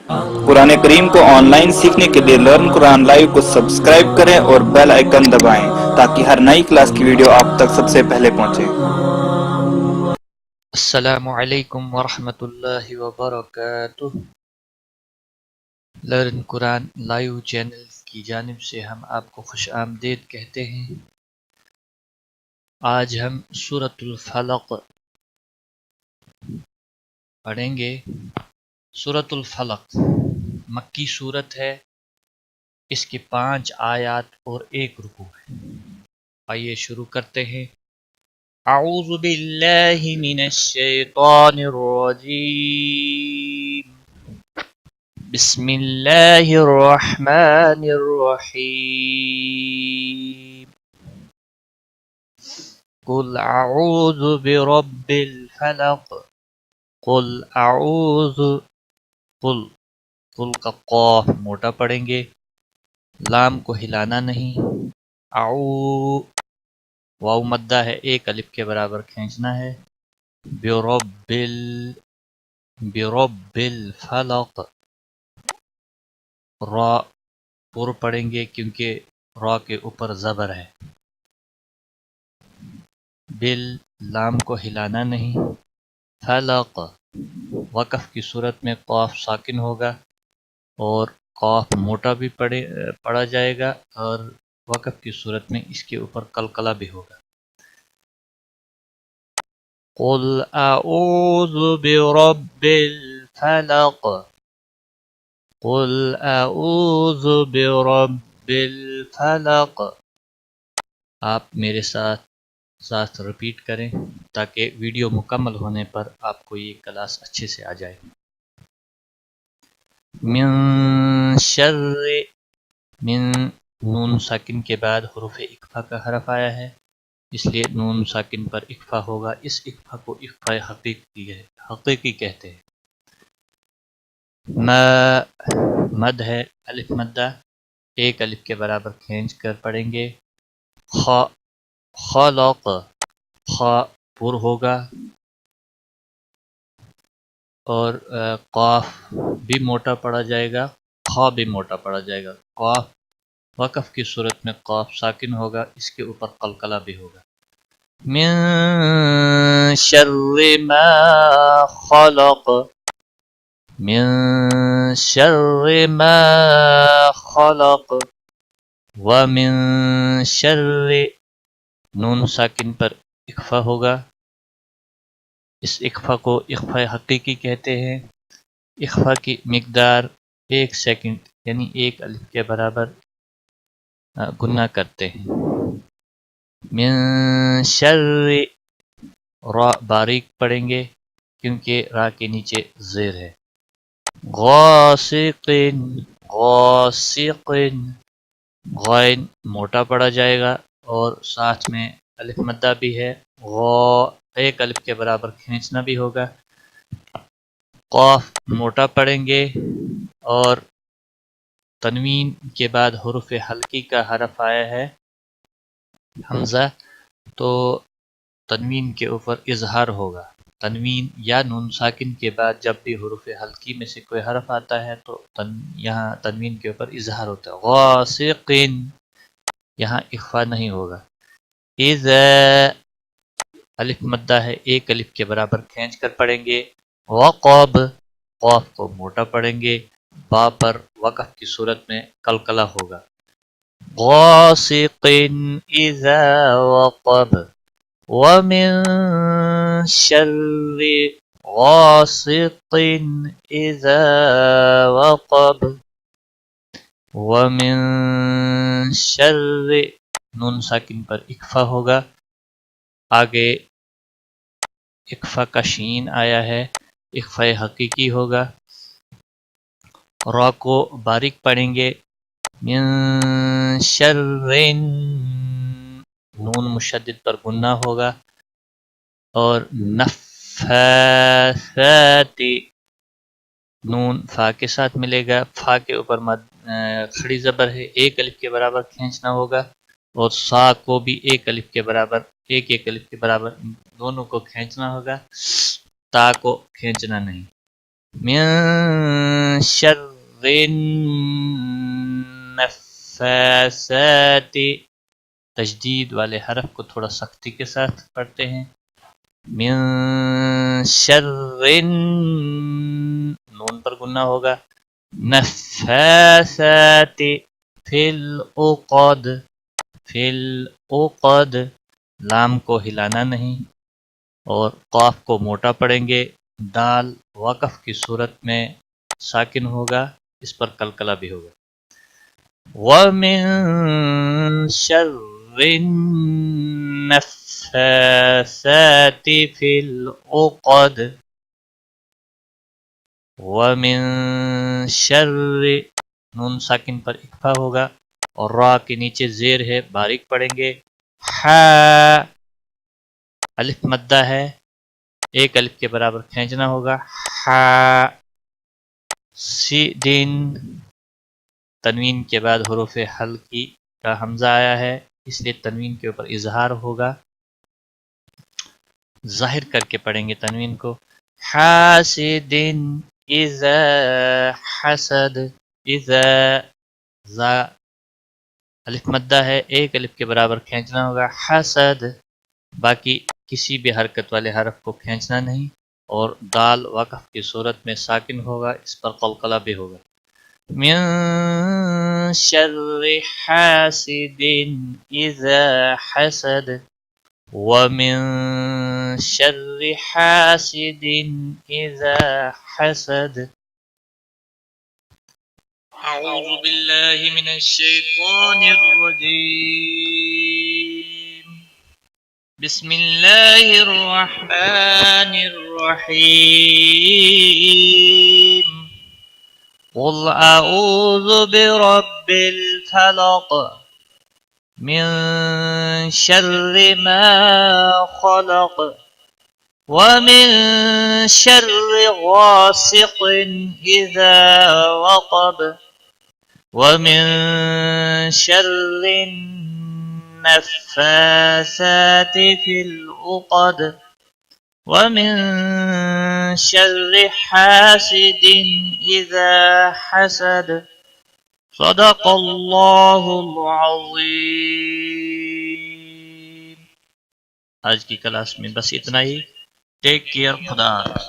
कुरान करीम को ऑनलाइन सीखने के लिए लर्न कुरान लाइव को सब्सक्राइब करें और बेल आइकन दबाएं ताकि हर नई क्लास की वीडियो आप तक सबसे पहले पहुंचे। अस्सलामु अलैकुम वरहमतुल्लाहि वबरकातुह। लर्न कुरान लाइव चैनल की जानिब से हम आपको खुश आमदीद कहते हैं। आज हम सूरतुल फलक पढ़ेंगे। सूरतुल फलक मक्की सूरत है। इसके 5 आयत और 1 रुकू है। आइए शुरू करते हैं। अऊज़ु बिल्लाहि मिनश शैतानिर रजीम। बिस्मिल्लाहिर रहमानिर रहीम। कुल अऊज़ु बिरब्बिल फलक। कुल अऊज़ु। कुल का क़ाफ मोटा पढ़ेंगे, लाम को हिलाना नहीं। आऊ वाव मद्दा है, 1 अलिफ के बराबर खींचना है। बिरब्बिल फलक। रा पुर पढ़ेंगे क्योंकि रा के ऊपर ज़बर है। बिल लाम को हिलाना नहीं। फलक वक़फ़ की सूरत में क़ाफ साकिन होगा और क़ाफ मोटा भी पढ़ा जाएगा और वक़फ़ की सूरत में इसके ऊपर कलकला भी होगा। क़ुल अऊज़ु बिरब्बिल फलक। क़ुल अऊज़ु बिरब्बिल फलक। आप मेरे साथ रिपीट करें ताकि वीडियो मुकम्मल होने पर आपको ये क्लास अच्छे से आ जाए। मिन शर्रि। मिन नून साकिन के बाद हुरूफ इक्फ़ा का हरफ आया है, इसलिए नून साकिन पर इक्फ़ा होगा। इस इक्फ़ा को इक्फ़ा हकीकी कहते हैं। मद है, अलिफ मद्दा, 1 अलिफ के बराबर खींच कर पढ़ेंगे। खलक, खा पुर होगा और क़ाफ भी मोटा पढ़ा जाएगा, खा भी मोटा पढ़ा जाएगा। क़ाफ वक़फ़ की सूरत में क़ाफ साकिन होगा, इसके ऊपर कलकला भी होगा। मिन शर्रि मा खलक। मिन शर्रि मा खलक। व मिन शर्रि नून साकिन पर इक्फ़ा होगा। इस इक्फ़ा को इक्फ़ा हकीकी कहते हैं। इक्फ़ा की मिक़दार 1 सेकंड यानी 1 अलिफ के बराबर गुन्ना करते हैं। मिन शर्रि रा बारीक पढ़ेंगे क्योंकि रा के नीचे ज़ेर है। गासिक़िन, गासिक़िन गैन मोटा पढ़ा जाएगा और साथ में अलिफ मद्दा भी है। 1 अलिफ के बराबर खींचना भी होगा। क़ाफ मोटा पढ़ेंगे और तनवीन के बाद हुरूफ हल्की का हरफ आया है हमज़ा, तो तनवीन के ऊपर इजहार होगा। तनवीन या नून साकिन के बाद जब भी हुरूफ हल्की में से कोई हरफ आता है तो यहाँ तनवीन के ऊपर इजहार होता है। गासिक़िन यहाँ इख्फा नहीं होगा। इज़ा अलिफ मद्दा है, 1 अलिफ के बराबर खींच कर पढ़ेंगे। वक़ब क़ाफ को मोटा पढ़ेंगे। बा पर वक़फ़ की सूरत में कलकला होगा। गासिक़िन इज़ा वक़ब। वमिन शर्रि गासिक़िन इज़ा वक़ब। वमिन शर्रि नून साकिन पर इक्फ़ा होगा। आगे इक्फ़ा का शीन आया है, इक्फ़ा हकीकी होगा। रा को बारीक पढ़ेंगे। मिन शर्रिन नून मुशद्दिद पर गुन्ना होगा और नफ़्फ़ाथाति नून फा के साथ मिलेगा। फा के ऊपर खड़ी ज़बर है, 1 अलिफ के बराबर खींचना होगा और सा को भी 1 अलिफ के बराबर, 1 अलिफ के बराबर दोनों को खींचना होगा, ता को खींचना नहीं। मिन شر النفاثات، تشدید والے حرف کو تھوڑا سختی کے ساتھ پڑھتے ہیں. من شر نون پر گنا ہوگا. نفاثات فی العقد، فی العقد، لام کو ہلانا نہیں اور قاف کو موٹا پڑھیں گے. دال وقف کی صورت میں ساکن ہوگا، اس پر قلقلہ بھی ہوگا. وَمِن شَرِّ النَّفَّاثَاتِ فِي الْعُقَدِ، وَمِن شَرِّ، نون ساکن پر اکفا ہوگا اور را کے نیچے زیر ہے، باریک پڑھیں گے. ہا، الف مدہ ہے، ایک الف کے برابر کھینچنا ہوگا. ہا، سیدن، تنوین کے بعد حروف حلقی کا حمزہ آیا ہے، اس لیے تنوین کے اوپر اظہار ہوگا، ظاہر کر کے پڑھیں گے تنوین کو. حاسدن اذا حسد، اذا، ذا الف مدہ ہے، ایک الف کے برابر کھینچنا ہوگا. حسد، باقی کسی بھی حرکت والے حرف کو کھینچنا نہیں اور دال وقف کی صورت میں ساکن ہوگا، اس پر قلقلہ بھی ہوگا. من شر حاسد اذا حسد، ومن شر حاسد اذا حسد. اعوذ باللہ من الشیطان الرجیم، بسم اللہ الرحمن الرحیم. قل اعوذ برب الفلق، من شر ما خلق، ومن شر غاسق اذا وقب، ومن شر النفاثات في العقد، ومن شر حاسد اذا حسد. صدق اللہ العظیم. آج کی کلاس میں بس اتنا ہی. ٹیک کیئر، خدا حافظ.